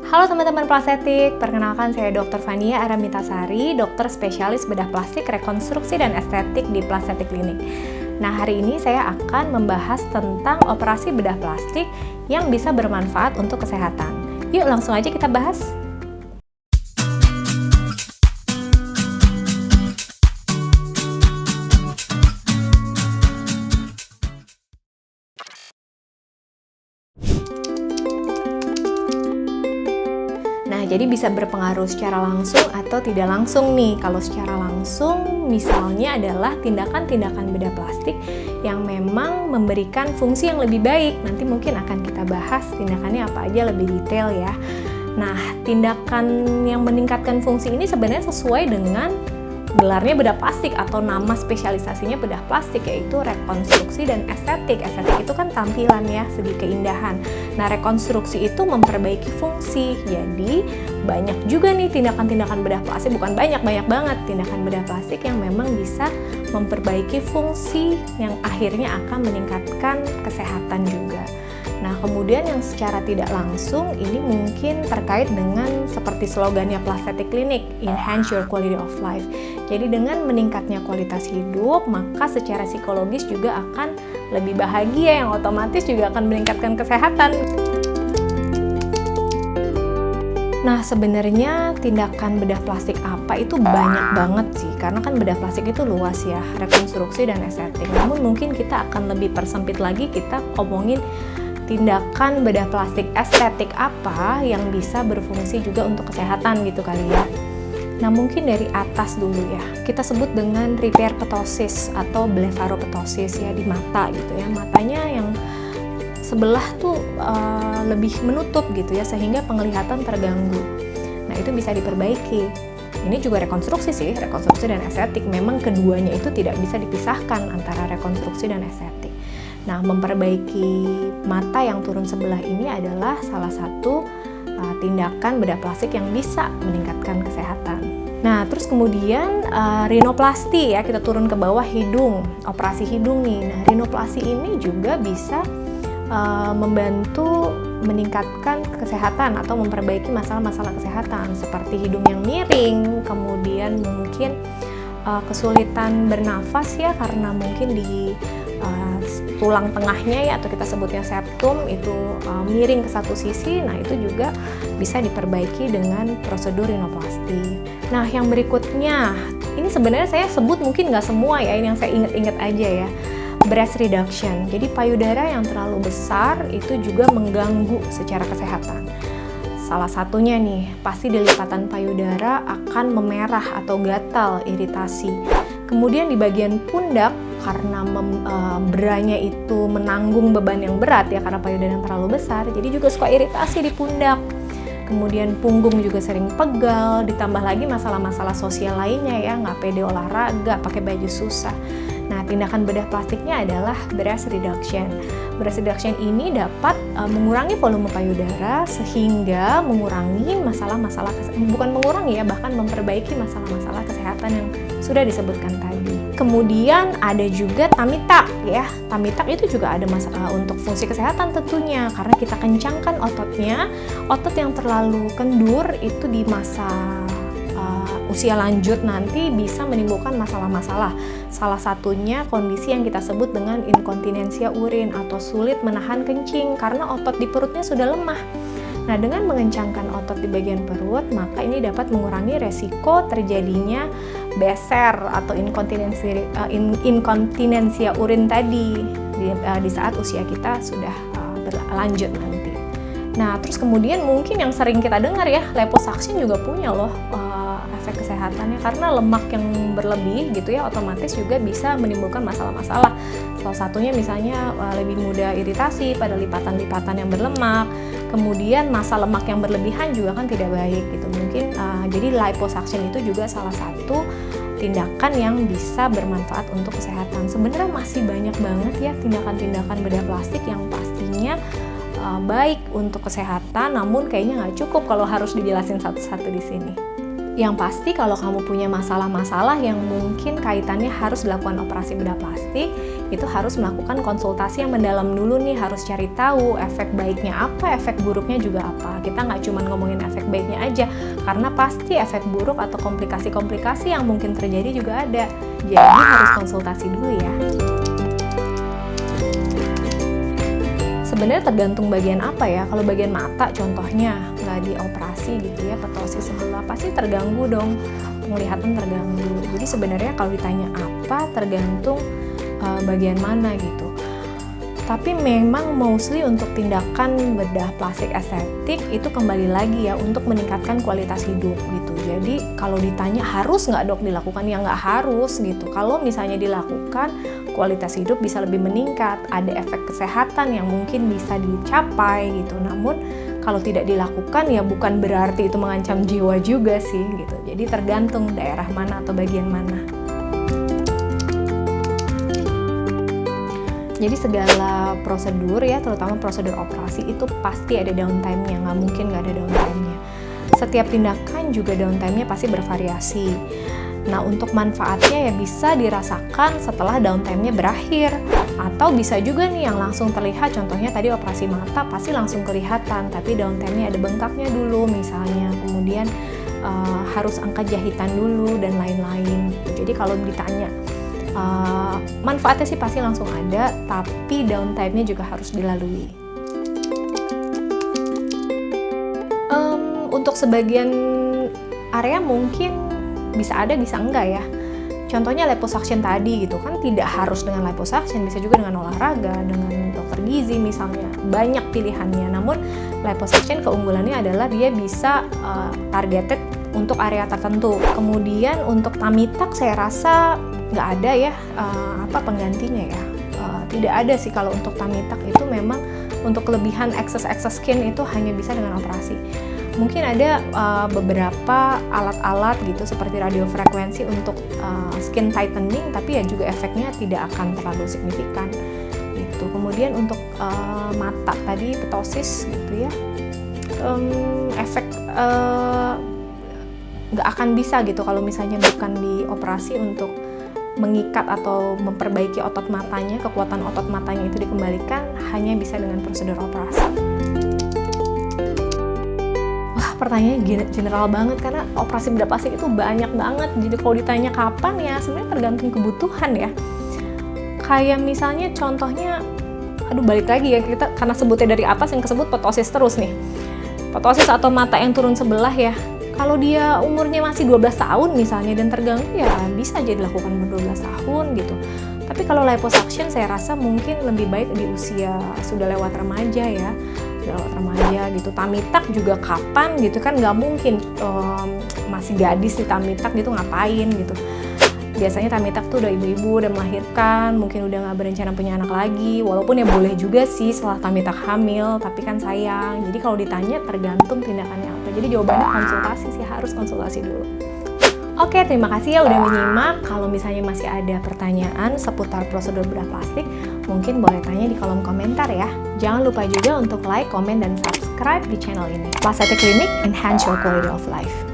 Halo teman-teman plastetik, perkenalkan saya Dr. Fania Aramitasari, dokter spesialis bedah plastik, rekonstruksi dan estetik di Plastetik Klinik. Nah, hari ini saya akan membahas tentang operasi bedah plastik yang bisa bermanfaat untuk kesehatan. Yuk langsung aja kita bahas. Nah, jadi bisa berpengaruh secara langsung atau tidak langsung nih. Kalau secara langsung, misalnya adalah tindakan-tindakan bedah plastik yang memang memberikan fungsi yang lebih baik. Nanti mungkin akan kita bahas tindakannya apa aja lebih detail ya. Nah, tindakan yang meningkatkan fungsi ini sebenarnya sesuai dengan gelarnya bedah plastik atau nama spesialisasinya bedah plastik, yaitu rekonstruksi dan estetik. Estetik itu kan tampilan ya, segi keindahan. Nah, rekonstruksi itu memperbaiki fungsi. Jadi banyak juga nih tindakan-tindakan bedah plastik, bukan banyak banget tindakan bedah plastik yang memang bisa memperbaiki fungsi yang akhirnya akan meningkatkan kesehatan juga. Nah, kemudian yang secara tidak langsung ini mungkin terkait dengan seperti slogannya Plastetik Klinik, Enhance Your Quality of Life. Jadi dengan meningkatnya kualitas hidup, maka secara psikologis juga akan lebih bahagia, yang otomatis juga akan meningkatkan kesehatan. Nah, sebenarnya tindakan bedah plastik apa itu banyak banget sih, karena kan bedah plastik itu luas ya, rekonstruksi dan estetik. Namun mungkin kita akan lebih persempit lagi, kita ngomongin tindakan bedah plastik estetik apa yang bisa berfungsi juga untuk kesehatan gitu kali ya. Nah, mungkin dari atas dulu ya, kita sebut dengan repair ptosis atau blefaroptosis ya di mata gitu ya. Matanya yang sebelah tuh lebih menutup gitu ya, sehingga penglihatan terganggu. Nah, itu bisa diperbaiki. Ini juga rekonstruksi sih, rekonstruksi dan estetik. Memang keduanya itu tidak bisa dipisahkan antara rekonstruksi dan estetik. Nah, memperbaiki mata yang turun sebelah ini adalah salah satu tindakan bedah plastik yang bisa meningkatkan kesehatan. Nah, terus kemudian rinoplasti ya, kita turun ke bawah hidung, operasi hidung nih. Nah, rinoplasti ini juga bisa membantu meningkatkan kesehatan atau memperbaiki masalah-masalah kesehatan seperti hidung yang miring, kemudian mungkin kesulitan bernafas ya karena mungkin di tulang tengahnya ya, atau kita sebutnya septum itu miring ke satu sisi. Nah, itu juga bisa diperbaiki dengan prosedur rinoplasti. Nah, yang berikutnya ini sebenarnya saya sebut mungkin nggak semua ya, ini yang saya inget-inget aja ya, breast reduction. Jadi payudara yang terlalu besar itu juga mengganggu secara kesehatan. Salah satunya nih, pasti di lipatan payudara akan memerah atau gatal, iritasi. Kemudian di bagian pundak, karena beranya itu menanggung beban yang berat ya, karena payudara yang terlalu besar, jadi juga suka iritasi di pundak. Kemudian punggung juga sering pegal, ditambah lagi masalah-masalah sosial lainnya ya, nggak pede olahraga, pakai baju susah. Nah, tindakan bedah plastiknya adalah breast reduction. Breast reduction ini dapat mengurangi volume payudara sehingga mengurangi masalah-masalah, bukan mengurangi ya, bahkan memperbaiki masalah-masalah kesehatan yang sudah disebutkan tadi. Kemudian ada juga tummy tuck ya. Tummy tuck itu juga ada masalah untuk fungsi kesehatan tentunya, karena kita kencangkan ototnya. Otot yang terlalu kendur itu di masa usia lanjut nanti bisa menimbulkan masalah-masalah. Salah satunya kondisi yang kita sebut dengan inkontinensia urin atau sulit menahan kencing karena otot di perutnya sudah lemah. Nah, dengan mengencangkan otot di bagian perut, maka ini dapat mengurangi resiko terjadinya beser atau inkontinensia urin tadi di saat usia kita sudah berlanjut nanti. Nah, terus kemudian mungkin yang sering kita dengar ya, liposuction juga punya loh efek kesehatannya, karena lemak yang berlebih gitu ya, otomatis juga bisa menimbulkan masalah-masalah. Salah satunya misalnya lebih mudah iritasi pada lipatan-lipatan yang berlemak. Kemudian massa lemak yang berlebihan juga kan tidak baik gitu. Mungkin jadi liposuction itu juga salah satu tindakan yang bisa bermanfaat untuk kesehatan. Sebenarnya masih banyak banget ya tindakan-tindakan bedah plastik yang pastinya baik untuk kesehatan, namun kayaknya nggak cukup kalau harus dijelasin satu-satu di sini. Yang pasti kalau kamu punya masalah-masalah yang mungkin kaitannya harus dilakukan operasi bedah plastik, itu harus melakukan konsultasi yang mendalam dulu nih, harus cari tahu efek baiknya apa, efek buruknya juga apa. Kita nggak cuma ngomongin efek baiknya aja, karena pasti efek buruk atau komplikasi-komplikasi yang mungkin terjadi juga ada. Jadi harus konsultasi dulu ya. Sebenarnya tergantung bagian apa ya. Kalau bagian mata contohnya nggak dioperasi gitu ya, ptosis sebelah, pasti terganggu dong, penglihatan terganggu. Jadi sebenarnya kalau ditanya apa, tergantung bagian mana gitu. Tapi memang mostly untuk tindakan bedah plastik estetik itu kembali lagi ya untuk meningkatkan kualitas hidup gitu. Jadi kalau ditanya harus nggak dok dilakukan, ya nggak harus gitu. Kalau misalnya dilakukan, kualitas hidup bisa lebih meningkat, ada efek kesehatan yang mungkin bisa dicapai gitu. Namun kalau tidak dilakukan ya bukan berarti itu mengancam jiwa juga sih gitu. Jadi tergantung daerah mana atau bagian mana. Jadi segala prosedur ya, terutama prosedur operasi itu pasti ada downtime-nya, nggak mungkin nggak ada downtime-nya. Setiap tindakan juga downtime-nya pasti bervariasi. Nah, untuk manfaatnya ya bisa dirasakan setelah downtime-nya berakhir. Atau bisa juga nih yang langsung terlihat, contohnya tadi operasi mata pasti langsung kelihatan, tapi downtime-nya ada bengkaknya dulu misalnya, kemudian harus angkat jahitan dulu dan lain-lain. Jadi kalau ditanya, manfaatnya sih pasti langsung ada, tapi downtime-nya juga harus dilalui. Untuk sebagian area mungkin bisa ada, bisa enggak ya. Contohnya liposuction tadi gitu kan, tidak harus dengan liposuction, bisa juga dengan olahraga, dengan dokter gizi misalnya, banyak pilihannya. Namun liposuction keunggulannya adalah dia bisa targeted untuk area tertentu. Kemudian untuk tummy tuck saya rasa nggak ada ya penggantinya ya. Tidak ada sih kalau untuk tummy tuck, itu memang untuk kelebihan excess skin itu hanya bisa dengan operasi. Mungkin ada beberapa alat-alat gitu seperti radiofrekuensi untuk skin tightening, tapi ya juga efeknya tidak akan terlalu signifikan gitu. Kemudian untuk mata tadi ptosis gitu ya, efek nggak akan bisa gitu kalau misalnya bukan dioperasi untuk mengikat atau memperbaiki otot matanya, kekuatan otot matanya itu dikembalikan, hanya bisa dengan prosedur operasi. Wah, pertanyaannya general banget karena operasi bedah plastik itu banyak banget. Jadi kalau ditanya kapan ya sebenarnya tergantung kebutuhan ya. Kayak misalnya contohnya, balik lagi ya, kita karena sebutnya dari atas yang kesebut ptosis terus nih. Ptosis atau mata yang turun sebelah ya. Kalau dia umurnya masih 12 tahun misalnya dan terganggu ya bisa aja dilakukan umur 12 tahun gitu. Tapi kalau liposuction saya rasa mungkin lebih baik di usia sudah lewat remaja ya. Sudah lewat remaja gitu. Tummy tuck juga kapan gitu kan, nggak mungkin masih gadis di tummy tuck gitu ngapain gitu. Biasanya tummy tuck tuh udah ibu-ibu, udah melahirkan, mungkin udah nggak berencana punya anak lagi. Walaupun ya boleh juga sih setelah tummy tuck hamil, tapi kan sayang. Jadi kalau ditanya tergantung tindakannya apa. Jadi jawabannya konsultasi sih, harus konsultasi dulu. Oke, terima kasih ya udah menyimak. Kalau misalnya masih ada pertanyaan seputar prosedur bedah plastik, mungkin boleh tanya di kolom komentar ya. Jangan lupa juga untuk like, komen, dan subscribe di channel ini. Plastik Clinic, enhance your quality of life.